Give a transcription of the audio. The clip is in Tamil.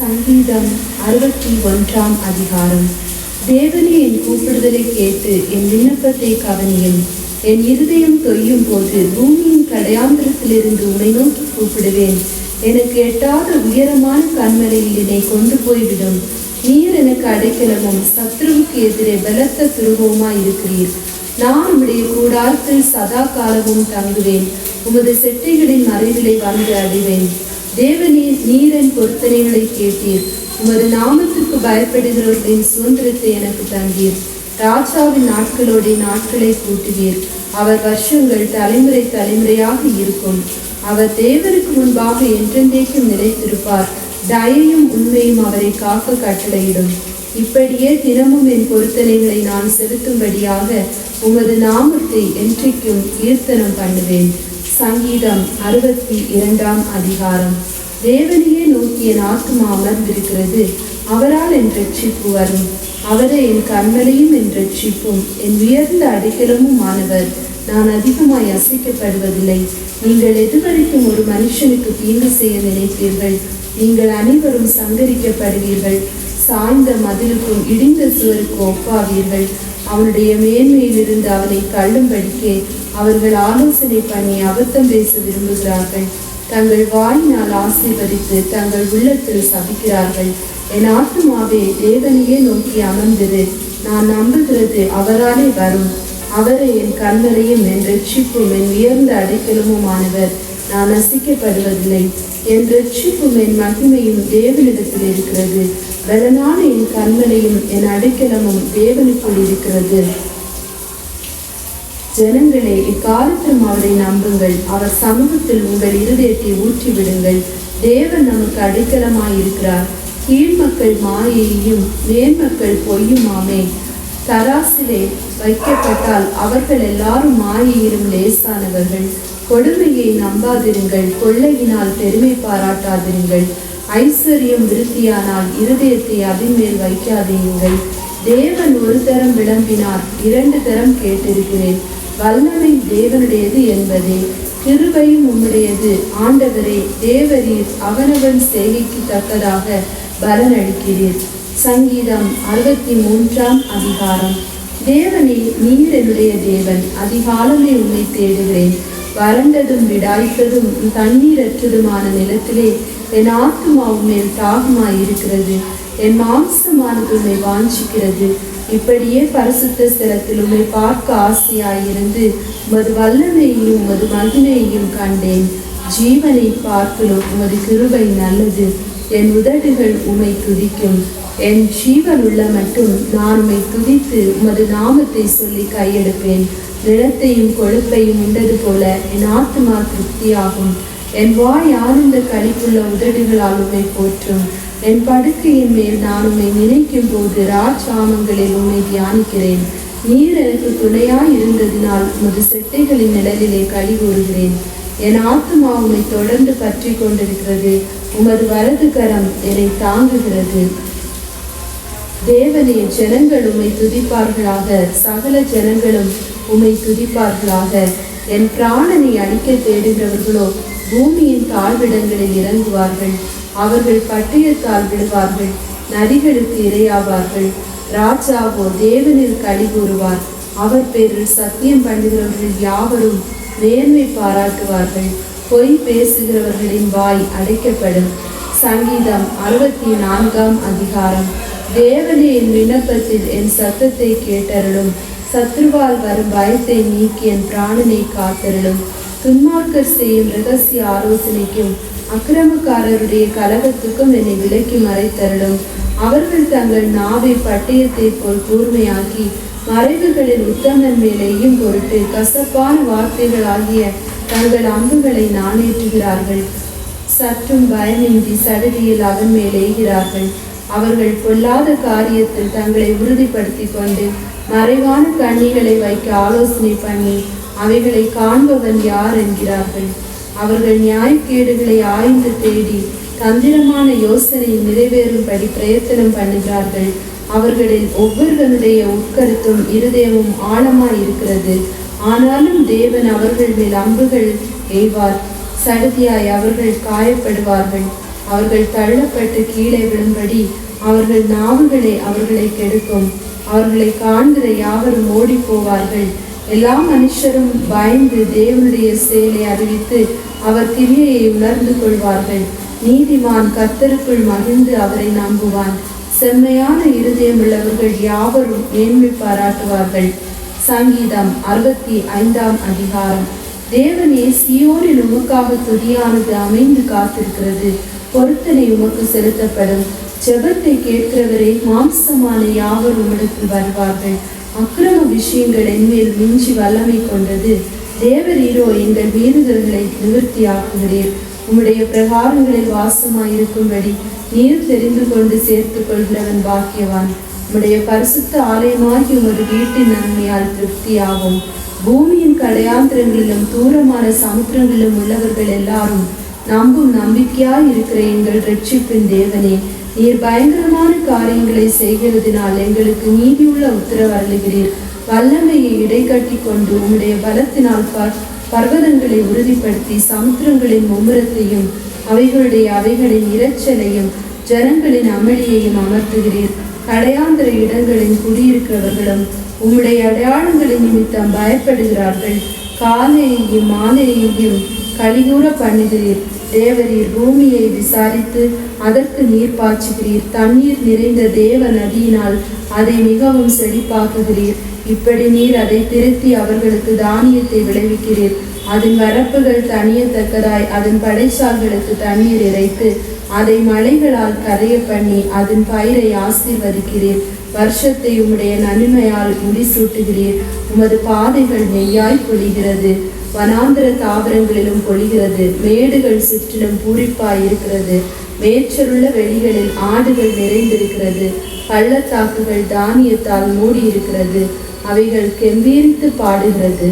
சங்கீதம் 61 அதிகாரம். தேவனே, என் கூப்பிடுதலை கேட்டு என் விண்ணப்பத்தை கவனியும். என் இருதயம் தொய்யும் போது பூமியின் கடையாந்திரத்திலிருந்து உம்மை நோக்கி கூப்பிடுவேன். எனக்கு எட்டாத உயரமான கன்மலையில் என்னை கொண்டு போய்விடும். நீர் எனக்கு அடைக்கலமும் சத்ருவுக்கு எதிரே பலத்த துருவமாய் இருக்கிறீர். நான் உம்முடைய கூடாரத்தில் சதா காலமும் தங்குவேன். உமது செட்டைகளின் மறைவிலை வந்து அடைவேன். தேவனே, நீர் என் பொருத்தனைகளை கேட்டீர். உமது நாமத்திற்கு பயப்படுகிறவர்களின் சுதந்திரத்தை எனக்கு தந்தீர். ராஜாவின் நாட்களோட நாட்களை கூட்டுவீர். அவர் வருஷங்கள் தலைமுறை தலைமுறையாக இருக்கும். அவர் தேவனுக்கு முன்பாக என்றென்றைக்கும் நிலைத்திருப்பார். தயையும் உண்மையும் அவரை காக்க கட்டளையிடும். இப்படியே தினமும் என் பொருத்தனைகளை நான் செலுத்தும்படியாக உமது நாமத்தை என்றைக்கும் கீர்த்தனம் பண்ணுவேன். சங்கீதம் 62 அதிகாரம். தேவனையே நோக்கி என் ஆத்துமா அமர்ந்திருக்கிறது. அவரால் என் ரட்சிப்பு வரும். அவரே என் கண்மலையும் என் ரட்சிப்பும் என் உயர்ந்த அடைக்கலமும் ஆனவர். நான் அதிகமாய் அசைக்கப்படுவதில்லை. நீங்கள் எதுவரைக்கும் ஒரு மனுஷனுக்கு தீங்கு செய்ய நினைப்பீர்கள்? நீங்கள் அனைவரும் சங்கரிக்கப்படுவீர்கள். சாய்ந்த மதிலுக்கும் இடிந்த சுவருக்கும் ஒப்பாவீர்கள். அவனுடைய மேன்மையிலிருந்து அவனை தள்ளும்படிக்கே அவர்கள் ஆலோசனை பண்ணி அபத்தம் பேச விரும்புகிறார்கள். தங்கள் வாயினால் ஆசீர்வதித்து தங்கள் உள்ளத்தில் சபிக்கிறார்கள். என் ஆத்துமாவே, தேவனையே நோக்கி அமர்ந்திரு. நான் நம்புகிறது அவராலே வரும். அவரே என் கண்மலையும் என் ரட்சிப்பும் என் உயர்ந்த அடைக்கலமும் ஆனவர். நான் அசைக்கப்படுவதில்லை. என் ரட்சிப்பும் என் மகிமையும் தேவனிடத்தில் இருக்கிறது. பலனான என் கண்மலையும் என் அடைக்கலமும் தேவனுக்குள் இருக்கிறது. ஜனங்களே, இக்காலத்திலும் அவரை நம்புங்கள். அவர் சமூகத்தில் உங்கள் இருதயத்தை ஊற்றிவிடுங்கள். தேவன் நமக்கு அடைக்கலமாயிருக்கிறார். கீழ்மக்கள் மாயையும் மேன்மக்கள் பொய்யுமாமே. தராசிலே வைக்கப்பட்டால் அவர்கள் எல்லாரும் மாயையிலும் லேசானவர்கள். கொடுமையை நம்பாதிருங்கள். கொள்ளையினால் பெருமை பாராட்டாதிருங்கள். ஐஸ்வர்யம் விருத்தியானால் இருதயத்தை அதன் மேல் வைக்காதீர்கள். தேவன் ஒரு தரம் விளம்பினார், 2 தரம் கேட்டிருக்கிறேன். வல்லமை தேவனுடையது என்பதே, கிருபையும் உம்முடையது. ஆண்டவரே, தேவரீர் அவனவன் செய்கைக்கு தக்கதாக பலன் அளிக்கிறீர். சங்கீதம் 63 அதிகாரம். தேவனே, நீர் என்னுடைய தேவன். அதிகாலமே உம்மை தேடுகிறேன். வறண்டதும் விடாய்த்ததும் தண்ணீரற்றதுமான நிலத்திலே என் ஆத்துமாவும் மேல் தாகமாயிருக்கிறது. என் மாம்சமானது உம்மை வாஞ்சிக்கிறது. இப்படியே பரிசுத்த ஸ்தலத்தில் உம்மை பார்க்க ஆசையாயிருந்து உமது வல்லமையையும் உமது மகிமையையும் கண்டேன். ஜீவனை பார்க்கலும் உமது கிருபை நல்லது. என் உதடுகள் உம்மை துதிக்கும். என் ஜீவன் உள்ள மட்டும் நான் உம்மை துதித்து உமது நாமத்தை சொல்லி கையெடுப்பேன். நிலத்தையும் கொழுப்பையும் உண்டது போல என் ஆத்துமா திருப்தியாகும். என் வாய் ஆனந்த களிப்புள்ள உதடுகளால் உம்மை போற்றும். என் படுக்கையின் மேல் நான் உம்மை நினைக்கும் போது ராஜாமங்களில் உம்மை தியானிக்கிறேன். நீர் எனக்கு துணையாய் இருந்ததினால் உமது செட்டைகளின் நிழலிலே களி கூறுகிறேன். என் ஆத்துமா உம்மை தொடர்ந்து பற்றி கொண்டிருக்கிறது. உமது வலது கரம் என்னை தாங்குகிறது. தேவனே, ஜனங்கள் உம்மை துதிப்பார்களாக. சகல ஜனங்களும் உம்மை துதிப்பார்களாக. என் பிராணனை அழிக்க தேடுகிறவர்களோ பூமியின் தாழ்விடங்களில் இறங்குவார்கள். அவர்கள் பட்டயத்தால் விடுவார்கள். நரிகளுக்கு இரையாவார்கள். ராஜாவோ தேவனில் களி கூறுவார். அவர் பேரில் சத்தியம் பண்ணுகிறவர்கள் யாவரும் நேர்மை பாராட்டுவார்கள். பொய் பேசுகிறவர்களின் வாய் அடைக்கப்படும். சங்கீதம் 64 அதிகாரம். தேவனே, என் விண்ணப்பத்தில் என் சத்தத்தை கேட்டருளும். சத்ருவால் வரும் பயத்தை நீக்கி என் பிராணனை காத்தருளும். துன்மார்க்கர் செய்யும் இரகசிய ஆலோசனைக்கும் அக்கிரமக்காரருடைய கலகத்துக்கும் என்னை விலக்கி மறைத்தருளும். அவர்கள் தங்கள் நாவை பட்டயத்தை போல் கூர்மையாக்கி மறைவுகளில் உத்தமன் மேலேயும் பொருட்டு கசப்பான வார்த்தைகள் ஆகிய தங்கள் அம்புகளை நாணேற்றுகிறார்கள். சற்றும் பயமின்றி சடுதியில் அவன் மேலேகிறார்கள். அவர்கள் பொல்லாத காரியத்தில் தங்களை உறுதிப்படுத்தி கொண்டு மறைவான கண்ணிகளை வைக்க ஆலோசனை பண்ணி அவைகளை காண்பவன் யார் என்கிறார்கள். அவர்கள் நியாயக்கேடுகளை ஆய்ந்து தேடி தந்திரமான யோசனை நிறைவேறும்படி பிரயத்தனம் பண்ணுகிறார்கள். அவர்களில் ஒவ்வொருவனுடைய உட்கருத்தும் இருதயமும் ஆழமாய் இருக்கிறது. ஆனாலும் தேவன் அவர்கள் மேல் அம்புகள் எய்வார். சடுதியாய் அவர்கள் காயப்படுவார்கள். அவர்கள் தள்ளப்பட்டு கீழே விழும்படி அவர்கள் நாவுகளே அவர்களை கெடுக்கும். அவர்களை காண்கிற யாவரும் ஓடி போவார்கள். எல்லா மனுஷரும் பயந்து தேவனுடைய செயலை அறிவித்து அவர் கிரியையை உணர்ந்து கொள்வார்கள். நீதிமான் கர்த்தருக்குள் மகிழ்ந்து அவரை நம்புவான். செம்மையான இருதயம் உள்ளவர்கள் யாவரும் மேன்மை பாராட்டுவார்கள். சங்கீதம் 65ஆம் அதிகாரம். தேவனே, சீயோனில் உமக்காக துதியானது அமைந்து காத்திருக்கிறது. பொருத்தனை உமக்கு செலுத்தப்படும். ஜெபத்தை கேட்கிறவரே, மாம்சமான யாவர் உம்மிடத்தில் வருவார்கள். அக்கிரம விஷயங்கள் என்மேல் மிஞ்சி வல்லமை கொண்டது. தேவரீரோ எங்கள் மீறுதல்களை நிவர்த்தியாக்குகிறீர். உம்முடைய பிரகாரங்களில் வாசமாயிருக்கும்படி நீர் தெரிந்து கொண்டு சேர்த்து கொள்கிறவன் பாக்கியவான். உம்முடைய பரிசுத்த ஆலயமாகி உமது வீட்டின் நன்மையால் திருப்தியாகும். பூமியின் கடையாந்திரங்களிலும் தூரமான சமுத்திரங்களிலும் உள்ளவர்கள் எல்லாரும் நம்பும் நம்பிக்கையாய் இருக்கிற எங்கள் இரட்சிப்பின் தேவனே, நீர் பயங்கரமான காரியங்களை செய்கிறதினால் எங்களுக்கு நீதியுள்ள உத்தரவு அருளுகிறீர். வல்லமையை இடைக்கட்டி கொண்டு உம்முடைய பலத்தினால் பர்வதங்களை உறுதிப்படுத்தி சமுத்திரங்களின் மும்முரத்தையும் அவைகளின் இரைச்சலையும் ஜனங்களின் அமளியையும் அமர்த்துகிறீர். கடையாந்திர இடங்களின் குடியிருக்கிறவர்களும் உம்முடைய அடையாளங்களின் நிமித்தம் பயப்படுகிறார்கள். காலையையும் மாலையையும் கலிகூற பண்ணுகிறீர். தேவரீர் பூமியை விசாரித்து அதற்கு நீர் பாய்ச்சுகிறீர். தண்ணீர் நிறைந்த தேவ நதியினால் அதை மிகவும் செழிப்பாக்குகிறீர். இப்படி நீர் அதை திருத்தி அவர்களுக்கு தானியத்தை விளைவிக்கிறீர். அதன் வரப்புகள் தணியத்தக்கதாய் அதன் படைச்சால்களுக்கு தண்ணீர் இறைத்து அதை மலைகளால் கரைய பண்ணி அதன் பயிரை ஆசீர்வதிக்கிறீர். வருஷத்தை உம்முடைய நன்மையால் முடிசூட்டுகிறீர். உமது பாதைகள் நெய்யாய் பொழிகிறது. வனாந்திர தாவரங்களிலும் பொழிகிறது. மேடுகள் சுற்றிலும் பூரிப்பாய் இருக்கிறது. மேய்ச்சலுள்ள வெளிகளில் ஆடுகள் நிறைந்திருக்கிறது. பள்ளத்தாக்குகள் தானியத்தால் மூடியிருக்கிறது. அவைகள் கெம்பீரித்து பாடுகிறது.